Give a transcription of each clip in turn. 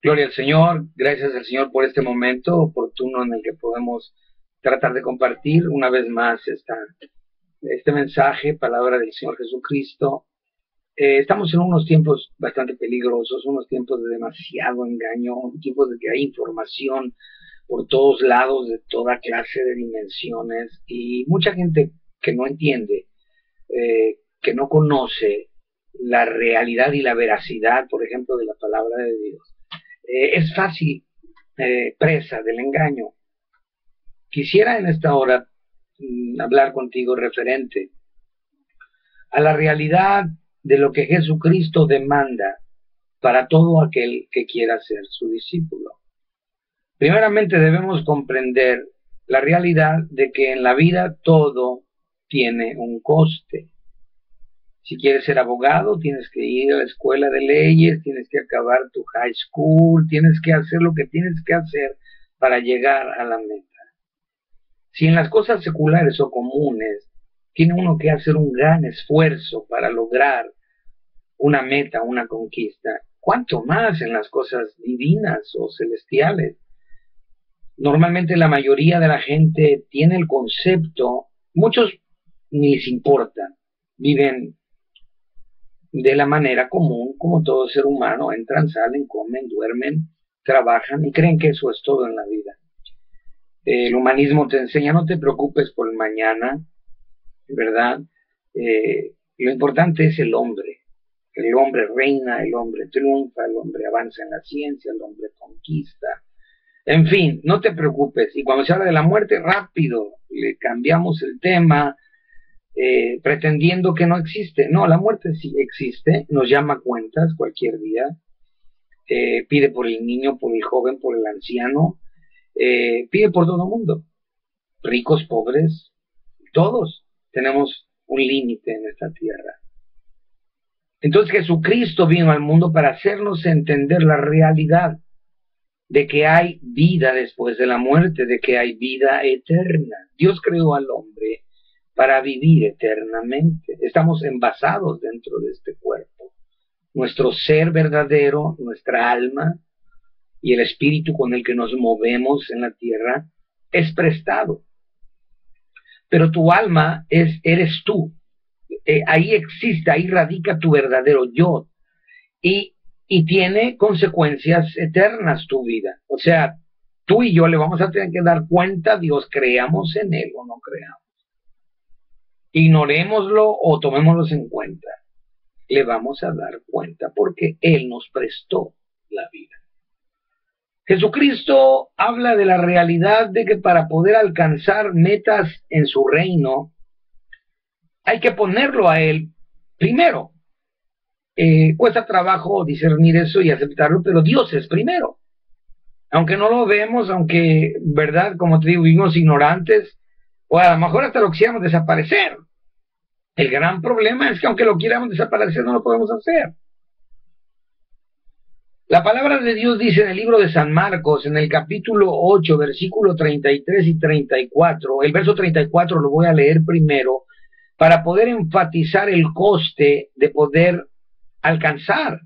Gloria al Señor, gracias al Señor por este momento oportuno en el que podemos tratar de compartir una vez más este mensaje, palabra del Señor Jesucristo. Estamos en unos tiempos bastante peligrosos, unos tiempos de demasiado engaño, tiempos de que hay información por todos lados, de toda clase de dimensiones, y mucha gente que no entiende, que no conoce la realidad y la veracidad, por ejemplo, de la palabra de Dios. Es fácil presa del engaño. Quisiera en esta hora hablar contigo referente a la realidad de lo que Jesucristo demanda para todo aquel que quiera ser su discípulo. Primeramente debemos comprender la realidad de que en la vida todo tiene un coste. Si quieres ser abogado, tienes que ir a la escuela de leyes, tienes que acabar tu high school, tienes que hacer lo que tienes que hacer para llegar a la meta. Si en las cosas seculares o comunes tiene uno que hacer un gran esfuerzo para lograr una meta, una conquista, ¿cuánto más en las cosas divinas o celestiales? Normalmente la mayoría de la gente tiene el concepto, muchos ni les importa, viven de la manera común, como todo ser humano, entran, salen, comen, duermen, trabajan y creen que eso es todo en la vida. El humanismo te enseña, no te preocupes por el mañana, ¿verdad? Lo importante es el hombre. El hombre reina, el hombre triunfa, el hombre avanza en la ciencia, el hombre conquista. En fin, no te preocupes. Y cuando se habla de la muerte, rápido le cambiamos el tema, pretendiendo que no existe. No, la muerte sí existe, nos llama a cuentas cualquier día, pide por el niño, por el joven, por el anciano, pide por todo el mundo, ricos, pobres, todos tenemos un límite en esta tierra. Entonces Jesucristo vino al mundo para hacernos entender la realidad de que hay vida después de la muerte, de que hay vida eterna. Dios creó al hombre para vivir eternamente. Estamos envasados dentro de este cuerpo. Nuestro ser verdadero, nuestra alma y el espíritu con el que nos movemos en la tierra es prestado. Pero tu alma eres tú. Ahí existe, ahí radica tu verdadero yo. Y tiene consecuencias eternas tu vida. O sea, tú y yo le vamos a tener que dar cuenta a Dios, creamos en Él o no creamos. Ignorémoslo o tomémoslo en cuenta. Le vamos a dar cuenta porque Él nos prestó la vida. Jesucristo habla de la realidad de que para poder alcanzar metas en su reino, hay que ponerlo a Él primero. Cuesta trabajo discernir eso y aceptarlo, pero Dios es primero. Aunque no lo vemos, aunque, verdad, como te digo, vivimos ignorantes, o a lo mejor hasta lo quisiéramos desaparecer. El gran problema es que aunque lo quieramos desaparecer, no lo podemos hacer. La palabra de Dios dice en el libro de San Marcos, en el capítulo 8, versículo 33 y 34, el verso 34 lo voy a leer primero, para poder enfatizar el coste de poder alcanzar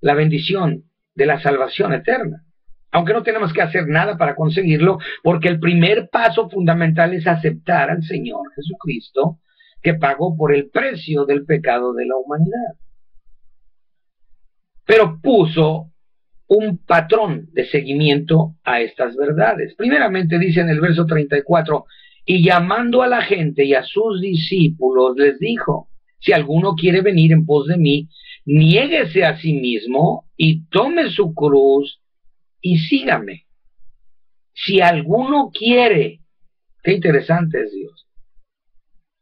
la bendición de la salvación eterna. Aunque no tenemos que hacer nada para conseguirlo, porque el primer paso fundamental es aceptar al Señor Jesucristo, que pagó por el precio del pecado de la humanidad. Pero puso un patrón de seguimiento a estas verdades. Primeramente dice en el verso 34, y llamando a la gente y a sus discípulos les dijo, si alguno quiere venir en pos de mí, niéguese a sí mismo y tome su cruz y sígame. Si alguno quiere, qué interesante es Dios,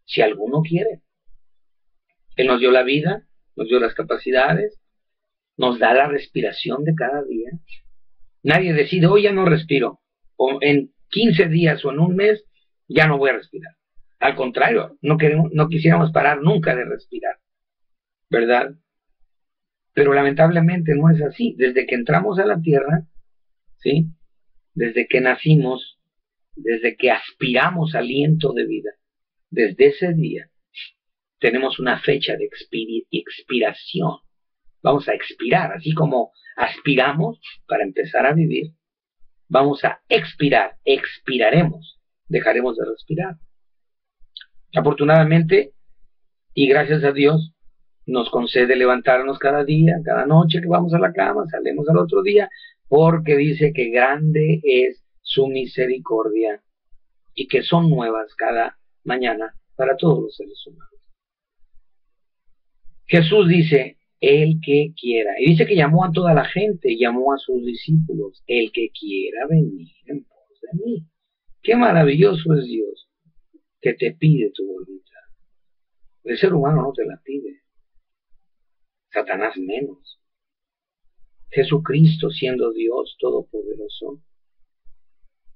si alguno quiere. Él nos dio la vida, nos dio las capacidades, nos da la respiración de cada día. Nadie decide, hoy ya no respiro, o en 15 días o en un mes ya no voy a respirar. Al contrario, no quisiéramos parar nunca de respirar, ¿verdad? Pero lamentablemente no es así. Desde que entramos a la tierra, ¿sí? Desde que nacimos, desde que aspiramos aliento de vida, desde ese día tenemos una fecha de expiración vamos a expirar, así como aspiramos para empezar a vivir, vamos a expirar, expiraremos, dejaremos de respirar. Afortunadamente, y gracias a Dios, nos concede levantarnos cada día, cada noche que vamos a la cama, salimos al otro día, porque dice que grande es su misericordia y que son nuevas cada mañana para todos los seres humanos. Jesús dice, el que quiera, y dice que llamó a toda la gente, llamó a sus discípulos, el que quiera venir en pos de mí. Qué maravilloso es Dios, que te pide tu voluntad. El ser humano no te la pide, Satanás menos. Jesucristo, siendo Dios todopoderoso,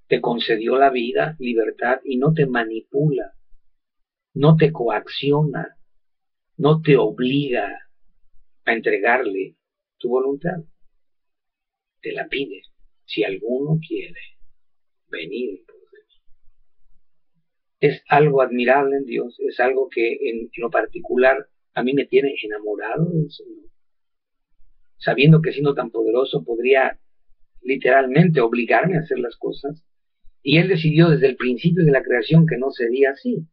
te concedió la vida, libertad, y no te manipula, no te coacciona, no te obliga a entregarle tu voluntad. Te la pide. Si alguno quiere venir en pos de mí. Es algo admirable en Dios, es algo que en lo particular a mí me tiene enamorado del Señor. Sabiendo que siendo tan poderoso podría literalmente obligarme a hacer las cosas. Y Él decidió desde el principio de la creación que no sería así.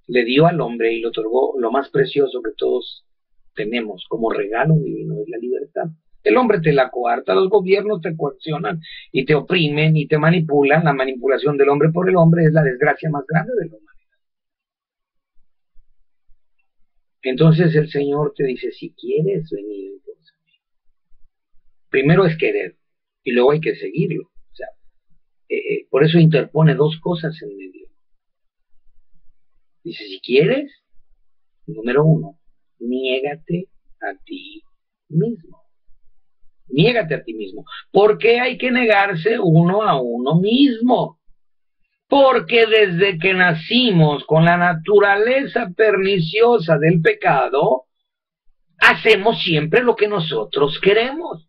Le dio al hombre y le otorgó lo más precioso que todos tenemos como regalo divino, es la libertad. El hombre te la coarta, los gobiernos te coaccionan y te oprimen y te manipulan. La manipulación del hombre por el hombre es la desgracia más grande de la humanidad. Entonces el Señor te dice, si quieres venir en pos de mí, primero es querer y luego hay que seguirlo. O sea, por eso interpone dos cosas en medio. Dice, si quieres, número uno, niégate a ti mismo. Niégate a ti mismo. ¿Por qué hay que negarse uno a uno mismo? Porque desde que nacimos con la naturaleza perniciosa del pecado, hacemos siempre lo que nosotros queremos.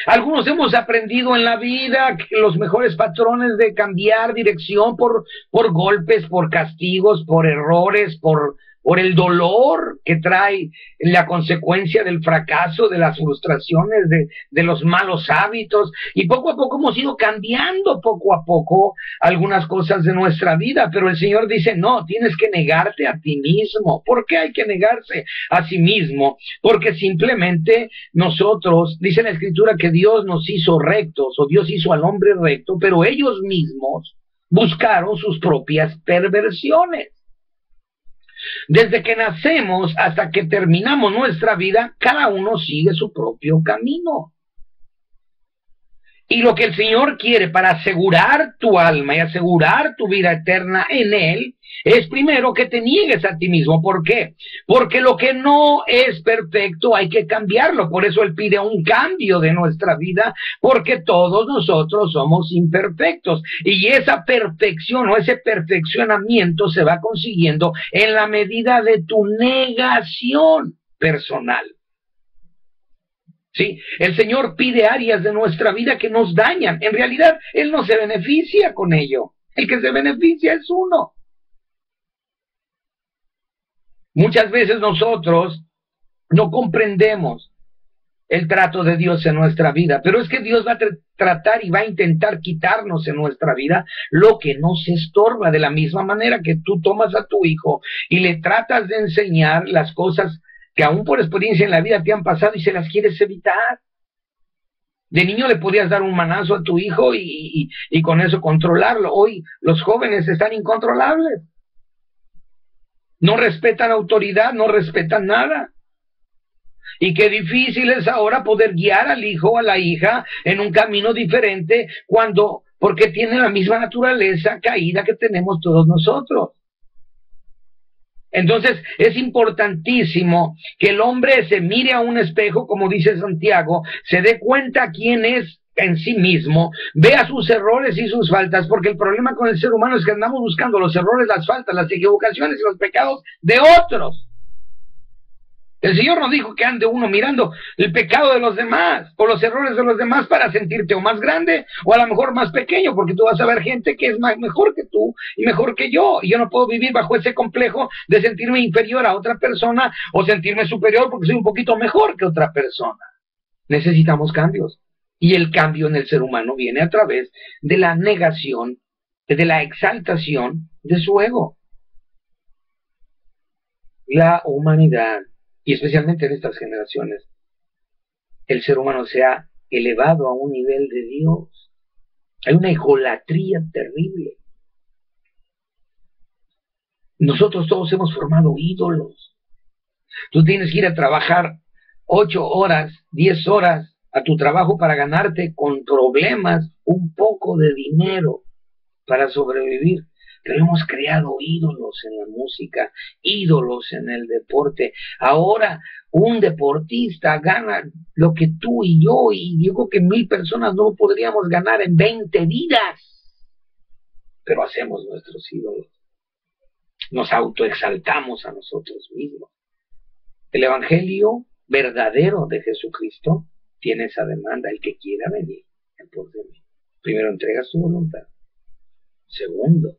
Algunos hemos aprendido en la vida los mejores patrones de cambiar dirección por golpes, por castigos, por errores, por el dolor que trae la consecuencia del fracaso, de las frustraciones, de los malos hábitos. Y poco a poco hemos ido cambiando poco a poco algunas cosas de nuestra vida. Pero el Señor dice, no, tienes que negarte a ti mismo. ¿Por qué hay que negarse a sí mismo? Porque simplemente nosotros, dice la Escritura que Dios nos hizo rectos, o Dios hizo al hombre recto, pero ellos mismos buscaron sus propias perversiones. Desde que nacemos hasta que terminamos nuestra vida, cada uno sigue su propio camino. Y lo que el Señor quiere para asegurar tu alma y asegurar tu vida eterna en Él, es primero que te niegues a ti mismo. ¿Por qué? Porque lo que no es perfecto hay que cambiarlo. Por eso Él pide un cambio de nuestra vida, porque todos nosotros somos imperfectos. Y esa perfección o ese perfeccionamiento se va consiguiendo en la medida de tu negación personal. ¿Sí? El Señor pide áreas de nuestra vida que nos dañan. En realidad, Él no se beneficia con ello. El que se beneficia es uno. Muchas veces nosotros no comprendemos el trato de Dios en nuestra vida, pero es que Dios va a tratar y va a intentar quitarnos en nuestra vida lo que nos estorba, de la misma manera que tú tomas a tu hijo y le tratas de enseñar las cosas que aún por experiencia en la vida te han pasado y se las quieres evitar. De niño le podías dar un manazo a tu hijo y con eso controlarlo. Hoy los jóvenes están incontrolables. No respetan autoridad, no respetan nada. Y qué difícil es ahora poder guiar al hijo o a la hija en un camino diferente porque tiene la misma naturaleza caída que tenemos todos nosotros. Entonces es importantísimo que el hombre se mire a un espejo, como dice Santiago, se dé cuenta quién es en sí mismo, vea sus errores y sus faltas, porque el problema con el ser humano es que andamos buscando los errores, las faltas, las equivocaciones y los pecados de otros. El Señor nos dijo que ande uno mirando el pecado de los demás o los errores de los demás para sentirte o más grande o a lo mejor más pequeño, porque tú vas a ver gente que es mejor que tú y mejor que yo. Y yo no puedo vivir bajo ese complejo de sentirme inferior a otra persona o sentirme superior porque soy un poquito mejor que otra persona. Necesitamos cambios. Y el cambio en el ser humano viene a través de la negación, de la exaltación de su ego. La humanidad, y especialmente en estas generaciones, el ser humano se ha elevado a un nivel de Dios. Hay una egolatría terrible. Nosotros todos hemos formado ídolos. Tú tienes que ir a trabajar 8 horas, 10 horas a tu trabajo para ganarte con problemas un poco de dinero para sobrevivir. Pero hemos creado ídolos en la música, ídolos en el deporte. Ahora un deportista gana lo que tú y yo creo que 1000 personas no podríamos ganar en 20 vidas. Pero hacemos nuestros ídolos. Nos autoexaltamos a nosotros mismos. El evangelio verdadero de Jesucristo tiene esa demanda. El que quiera venir en pos de mí, primero entrega su voluntad. Segundo,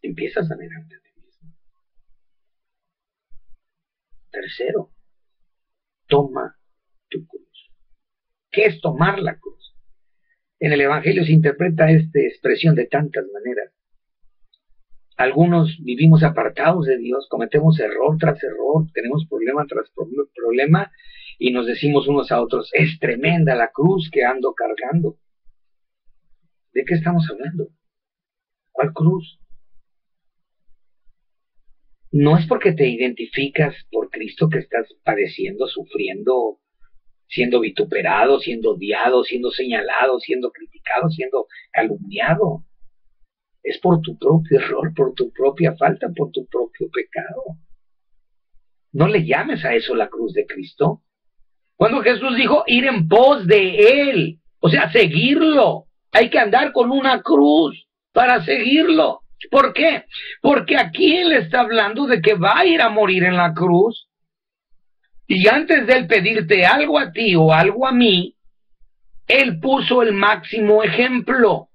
empiezas a negarte a ti mismo. Tercero, toma tu cruz. ¿Qué es tomar la cruz? En el evangelio se interpreta esta expresión de tantas maneras. Algunos vivimos apartados de Dios, cometemos error tras error, tenemos problema tras problema y nos decimos unos a otros, es tremenda la cruz que ando cargando. ¿De qué estamos hablando? ¿Cuál cruz? No es porque te identificas por Cristo que estás padeciendo, sufriendo, siendo vituperado, siendo odiado, siendo señalado, siendo criticado, siendo calumniado. Es por tu propio error, por tu propia falta, por tu propio pecado. No le llames a eso la cruz de Cristo. Cuando Jesús dijo ir en pos de Él, o sea, seguirlo, hay que andar con una cruz para seguirlo. ¿Por qué? Porque aquí Él está hablando de que va a ir a morir en la cruz y antes de Él pedirte algo a ti o algo a mí, Él puso el máximo ejemplo.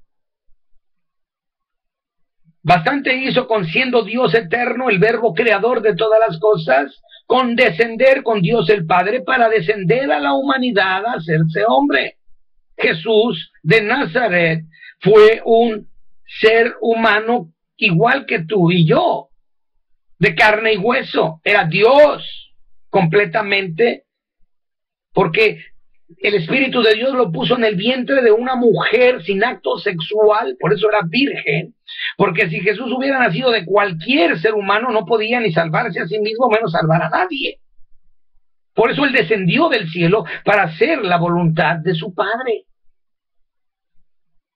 Bastante hizo con siendo Dios eterno, el verbo creador de todas las cosas, con descender con Dios el Padre para descender a la humanidad a hacerse hombre. Jesús de Nazaret fue un ser humano igual que tú y yo, de carne y hueso. Era Dios completamente, porque el Espíritu de Dios lo puso en el vientre de una mujer sin acto sexual, por eso era virgen, porque si Jesús hubiera nacido de cualquier ser humano, no podía ni salvarse a sí mismo, menos salvar a nadie. Por eso Él descendió del cielo para hacer la voluntad de su Padre.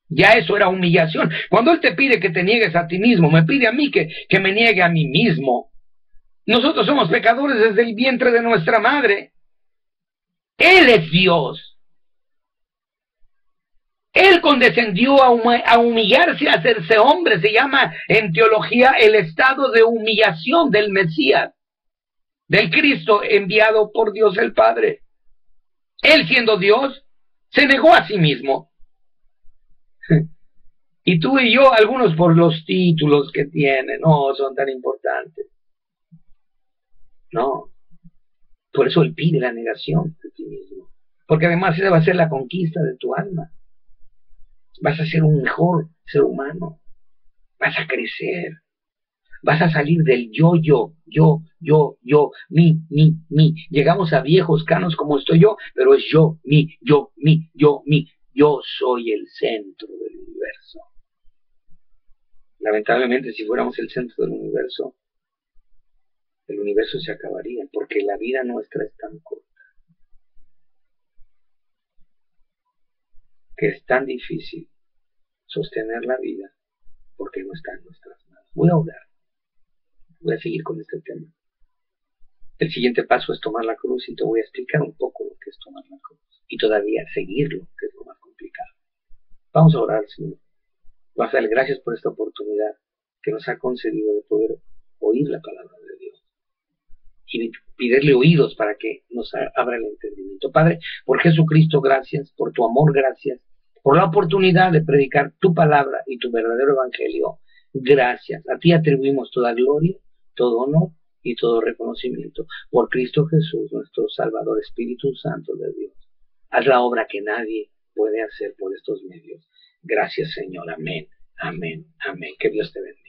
Ya eso era humillación. Cuando Él te pide que te niegues a ti mismo, me pide a mí que me niegue a mí mismo. Nosotros somos pecadores desde el vientre de nuestra madre. Él es Dios. Él condescendió a humillarse, a hacerse hombre. Se llama en teología el estado de humillación del Mesías, del Cristo enviado por Dios el Padre. Él, siendo Dios, se negó a sí mismo. Y tú y yo, algunos por los títulos que tienen, no son tan importantes. No. Por eso Él pide la negación de ti mismo. Porque además esa va a ser la conquista de tu alma. Vas a ser un mejor ser humano. Vas a crecer. Vas a salir del yo, mi. Llegamos a viejos canos como estoy yo, pero es yo, mi. Yo soy el centro del universo. Lamentablemente, si fuéramos el centro del universo se acabaría, porque la vida nuestra es tan corta, que es tan difícil sostener la vida, porque no está en nuestras manos. Voy a orar. Voy a seguir con este tema. El siguiente paso es tomar la cruz y te voy a explicar un poco lo que es tomar la cruz. Y todavía seguirlo, que es lo más complicado. Vamos a orar, Señor. Vamos a darle gracias por esta oportunidad que nos ha concedido de poder oír la palabra de Dios. y pedirle oídos para que nos abra el entendimiento. Padre, por Jesucristo, gracias, por tu amor, gracias, por la oportunidad de predicar tu palabra y tu verdadero evangelio. Gracias. A ti atribuimos toda gloria, todo honor y todo reconocimiento. Por Cristo Jesús, nuestro Salvador, Espíritu Santo de Dios. Haz la obra que nadie puede hacer por estos medios. Gracias, Señor. Amén. Amén. Amén. Que Dios te bendiga.